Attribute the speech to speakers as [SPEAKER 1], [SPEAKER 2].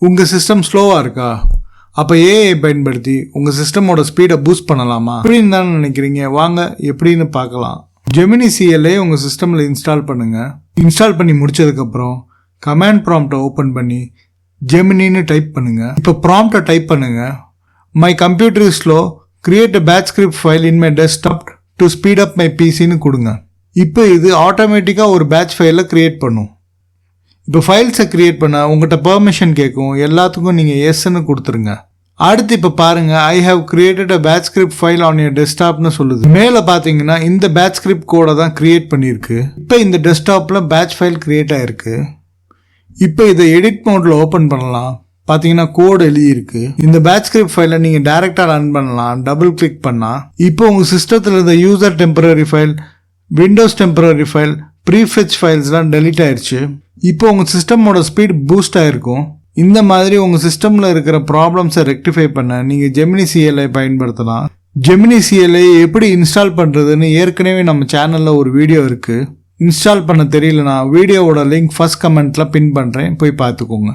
[SPEAKER 1] உங்கள் சிஸ்டம் ஸ்லோவாக இருக்கா? அப்போ ஏஐ பயன்படுத்தி உங்கள் சிஸ்டமோட ஸ்பீடை பூஸ்ட் பண்ணலாமா அப்படின்னு தான் நினைக்கிறீங்க. வாங்க எப்படின்னு பார்க்கலாம். ஜெமினி சிஎல்ஏ உங்கள் சிஸ்டமில் இன்ஸ்டால் பண்ணுங்கள். இன்ஸ்டால் பண்ணி முடிச்சதுக்கப்புறம் கமாண்ட் ப்ராம்ப்டை ஓப்பன் பண்ணி ஜெமினின்னு டைப் பண்ணுங்கள். இப்போ ப்ராம்ப்டை டைப் பண்ணுங்கள். My computer is slow, create a batch script file in my desktop to speed up my பிசின்னு கொடுங்க. இப்போ இது ஆட்டோமேட்டிக்காக ஒரு பேட்ச் ஃபைலை கிரியேட் பண்ணும். இப்போ ஃபைல்ஸை கிரியேட் பண்ண உங்கள்கிட்ட பெர்மிஷன் கேட்கும். எல்லாத்துக்கும் நீங்கள் எஸ்ன்னு கொடுத்துருங்க. அடுத்து இப்போ பாருங்கள், I have created a batch script file on your டெஸ்க்டாப்னு சொல்லுது. மேலே பார்த்தீங்கன்னா இந்த பேட்ச் ஸ்கிரிப்ட் கோடை தான் கிரியேட் பண்ணியிருக்கு. இப்போ இந்த டெஸ்க்டாப்பில் பேட்ச் ஃபைல் கிரியேட் ஆகிருக்கு. இப்போ இதை எடிட் மோடில் ஓப்பன் பண்ணலாம். பார்த்தீங்கன்னா கோடு எழுதியிருக்கு. இந்த பேட்ச் ஸ்கிரிப்ட் ஃபைலை நீங்கள் டைரெக்டாக ரன் பண்ணலாம். டபுள் கிளிக் பண்ணால் இப்போ உங்கள் சிஸ்டத்தில் இருந்த user temporary file, Windows temporary file, prefetch ஃபைல்ஸ்லாம் டெலீட் ஆயிடுச்சு. இப்போ உங்கள் சிஸ்டமோட ஸ்பீட் பூஸ்ட் ஆகிருக்கும். இந்த மாதிரி உங்கள் சிஸ்டமில் இருக்கிற ப்ராப்ளம்ஸை ரெக்டிஃபை பண்ண நீங்கள் ஜெமினி சிஎல்ஐ பயன்படுத்தலாம். ஜெமினி சிஎல்ஐ எப்படி இன்ஸ்டால் பண்ணுறதுன்னு ஏற்கனவே நம்ம சேனலில் ஒரு வீடியோ இருக்குது. இன்ஸ்டால் பண்ண தெரியலனா வீடியோவோட லிங்க் ஃபர்ஸ்ட் கமெண்ட்டில் பின் பண்ணுறேன், போய் பார்த்துக்கோங்க.